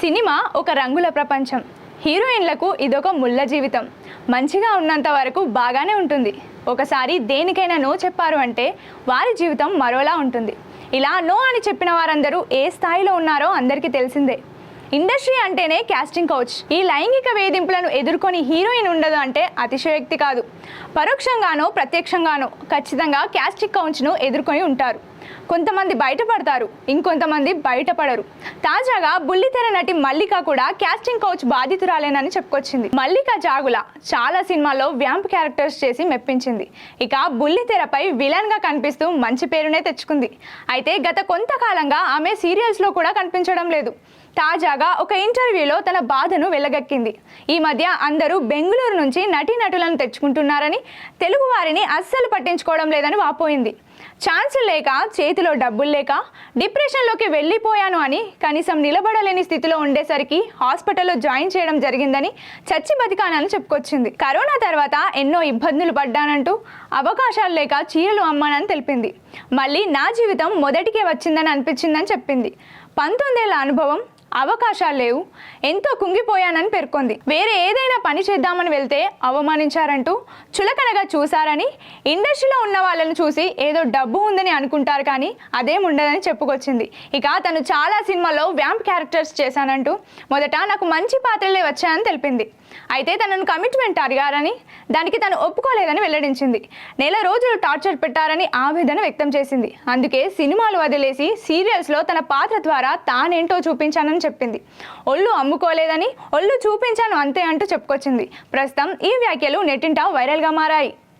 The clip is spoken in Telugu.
సినిమా ఒక రంగుల ప్రపంచం. హీరోయిన్లకు ఇదొక ముళ్ళ జీవితం. మంచిగా ఉన్నంత వరకు బాగానే ఉంటుంది. ఒకసారి దేనికైనా నో చెప్పారు అంటే వారి జీవితం మరోలా ఉంటుంది. ఇలా నో అని చెప్పిన వారందరూ ఏ స్థాయిలో ఉన్నారో అందరికీ తెలిసిందే. ఇండస్ట్రీ అంటేనే కాస్టింగ్ కౌచ్. ఈ లైంగిక వేధింపులను ఎదుర్కొని హీరోయిన్ ఉండదు అంటే అతిశయోక్తి కాదు. పరోక్షంగానో ప్రత్యక్షంగానో ఖచ్చితంగా కాస్టింగ్ కౌచ్ను ఎదుర్కొని ఉంటారు. కొంతమంది బయటపడతారు, ఇంకొంతమంది బయటపడరు. తాజాగా బుల్లితెర నటి మల్లిక కూడా కాస్టింగ్ కౌచ్ బాధితురాలేనని చెప్పుకొచ్చింది. మల్లిక జాగుల చాలా సినిమాల్లో వ్యాంప్ క్యారెక్టర్స్ చేసి మెప్పించింది. ఇక బుల్లితెరపై విలన్ గా కనిపిస్తూ మంచి పేరునే తెచ్చుకుంది. అయితే గత కొంతకాలంగా ఆమె సీరియల్స్లో కూడా కనిపించడం లేదు. తాజాగా ఒక ఇంటర్వ్యూలో తన బాధను వెళ్లగక్కింది. ఈ మధ్య అందరూ బెంగళూరు నుంచి నటీనటులను తెచ్చుకుంటున్నారని, తెలుగు వారిని అస్సలు పట్టించుకోవడం లేదని వాపోయింది. ఛాన్సులు లేక, చేతిలో డబ్బులు లేక డిప్రెషన్లోకి వెళ్ళిపోయాను అని, కనీసం నిలబడలేని స్థితిలో ఉండేసరికి హాస్పిటల్లో జాయిన్ చేయడం జరిగిందని చచ్చి బతికానని చెప్పుకొచ్చింది. కరోనా తర్వాత ఎన్నో ఇబ్బందులు పడ్డానంటూ అవకాశాలు లేక చీరలు అమ్మానని తెలిపింది. మళ్ళీ నా జీవితం మొదటికే వచ్చిందని అనిపించిందని చెప్పింది. 19 ఏళ్ల అనుభవం, అవకాశాలు లేవు, ఎంతో కుంగిపోయానని పేర్కొంది. వేరే ఏదైనా పని చేద్దామని వెళ్తే అవమానించారంటూ చులకనగా చూశారని, ఇండస్ట్రీలో ఉన్న వాళ్ళని చూసి ఏదో డబ్బు ఉందని అనుకుంటారు కానీ అదేం ఉండదని చెప్పుకొచ్చింది. ఇక తను చాలా సినిమాల్లో వ్యాంప్ క్యారెక్టర్స్ చేశానంటూ మొదట నాకు మంచి పాత్రలే వచ్చాయని తెలిపింది. అయితే తనను కమిట్మెంట్ అడిగారని, దానికి తను ఒప్పుకోలేదని వెల్లడించింది. నెల రోజులు టార్చర్ పెట్టారని ఆవేదన వ్యక్తం చేసింది. అందుకే సినిమాలు వదిలేసి సీరియల్స్లో తన పాత్ర ద్వారా తానేంటో చూపించానని చెప్పింది. ఒళ్ళు అమ్ముకోలేదని, ఒళ్ళు చూపించాను అంతే అంటూ చెప్పుకొచ్చింది. ప్రస్తుతం ఈ వ్యాఖ్యలు నెట్టింట వైరల్గా మారాయి.